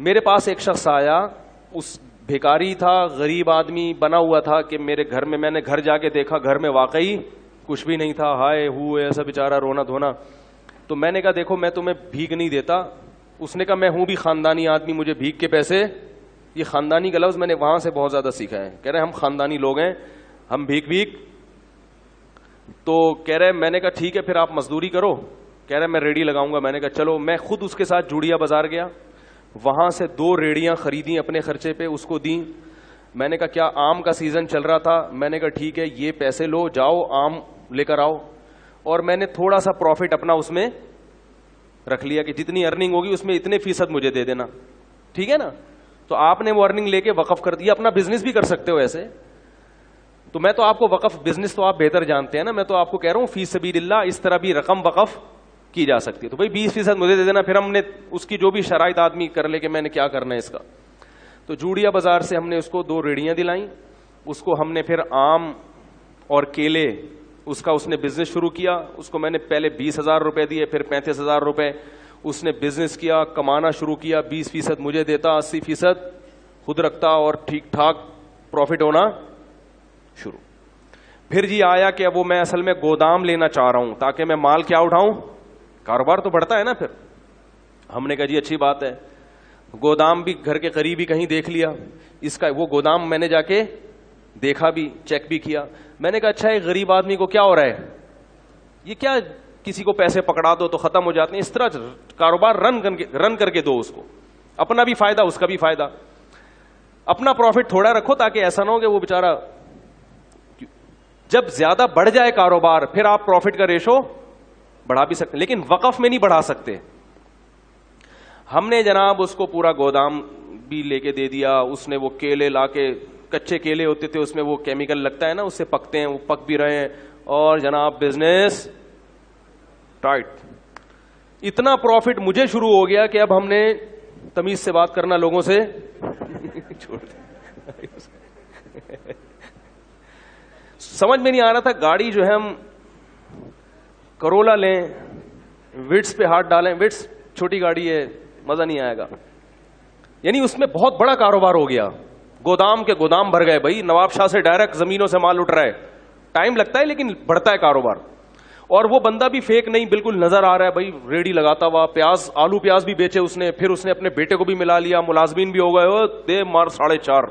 میرے پاس ایک شخص آیا, اس بھیکاری تھا, غریب آدمی بنا ہوا تھا کہ میرے گھر میں نے گھر جا کے دیکھا, گھر میں واقعی کچھ بھی نہیں تھا, ہائے ہوئے ایسا بیچارہ رونا دھونا. تو میں نے کہا دیکھو میں تمہیں بھیک نہیں دیتا. اس نے کہا میں ہوں بھی خاندانی آدمی, مجھے بھیک کے پیسے, یہ خاندانی کا لفظ میں نے وہاں سے بہت زیادہ سیکھا ہے. کہہ رہے ہم خاندانی لوگ ہیں, ہم بھیک. تو کہہ رہے میں نے کہا ٹھیک ہے پھر آپ مزدوری کرو. کہہ رہے میں ریڑھی لگاؤں گا. میں نے کہا چلو. میں خود اس کے ساتھ جوڑیا بازار گیا, وہاں سے 2 ریڑیاں خریدیں اپنے خرچے پہ, اس کو دیں. میں نے کہا کیا آم کا سیزن چل رہا تھا, میں نے کہا ٹھیک ہے یہ پیسے لو, جاؤ آم لے کر آؤ. اور میں نے تھوڑا سا پروفٹ اپنا اس میں رکھ لیا کہ جتنی ارننگ ہوگی اس میں اتنے فیصد مجھے دے دینا, ٹھیک ہے نا. تو آپ نے وہ ارننگ لے کے وقف کر دیا. اپنا بزنس بھی کر سکتے ہو ایسے. تو میں تو آپ کو وقف بزنس تو آپ بہتر جانتے ہیں نا, میں تو آپ کو کہہ رہا ہوں فی سبیل اللہ اس طرح بھی رقم وقف کی جا سکتی ہے. تو بھائی 20% مجھے دے دینا, پھر ہم نے اس کی جو بھی شرائط آدمی کر لے کہ میں نے کیا کرنا ہے اس کا. تو جوڑیا بازار سے ہم نے اس کو 2 ریڑیاں دلائیں. اس کو ہم نے پھر آم اور کیلے اس کا اس نے بزنس شروع کیا. اس کو میں نے پہلے 20,000 روپے دیے, پھر 35,000 روپے. اس نے بزنس کیا, کمانا شروع کیا, 20% مجھے دیتا, 80% خود رکھتا اور ٹھیک ٹھاک پروفٹ ہونا شروع. پھر جی آیا کہ وہ میں اصل میں گودام لینا چاہ رہا ہوں تاکہ میں مال کیا اٹھاؤں, کاروبار تو بڑھتا ہے نا. پھر ہم نے کہا جی اچھی بات ہے. گودام بھی گھر کے قریب ہی کہیں دیکھ لیا. اس کا وہ گودام میں نے جا کے دیکھا بھی, چیک بھی کیا. میں نے کہا اچھا ایک غریب آدمی کو کیا ہو رہا ہے, یہ کیا کسی کو پیسے پکڑا دو تو ختم ہو جاتے ہیں, اس طرح کاروبار رن کر کے دو اس کو, اپنا بھی فائدہ اس کا بھی فائدہ. اپنا پروفٹ تھوڑا رکھو تاکہ ایسا نہ ہو کہ وہ بیچارہ جب زیادہ بڑھ جائے کاروبار پھر آپ پروفٹ کا ریشو بڑھا بھی سکتے, لیکن وقف میں نہیں بڑھا سکتے. ہم نے جناب اس کو پورا گودام بھی لے کے دے دیا. اس نے وہ کیلے لا کے, کچے کیلے ہوتے تھے اس میں وہ کیمیکل لگتا ہے نا, اس سے پکتے ہیں, وہ پک بھی رہے ہیں. اور جناب بزنس ٹائٹ. اتنا پروفٹ مجھے شروع ہو گیا کہ اب ہم نے تمیز سے بات کرنا لوگوں سے چھوڑ دیا. سمجھ میں نہیں آ رہا تھا. گاڑی جو ہے ہم کرولا لیں, وٹس پہ ہاتھ ڈالیں, وٹس چھوٹی گاڑی ہے, مزہ نہیں آئے گا. یعنی اس میں بہت بڑا کاروبار ہو گیا. گودام کے گودام بھر گئے بھائی, نواب شاہ سے ڈائریکٹ زمینوں سے مال اٹھ رہا ہے. ٹائم لگتا ہے لیکن بڑھتا ہے کاروبار. اور وہ بندہ بھی فیک نہیں, بالکل نظر آ رہا ہے بھائی, ریڑھی لگاتا ہوا, پیاز آلو پیاز بھی بیچے اس نے. پھر اس نے اپنے بیٹے کو بھی ملا لیا, ملازمین بھی ہو گئے, دے مار 4.5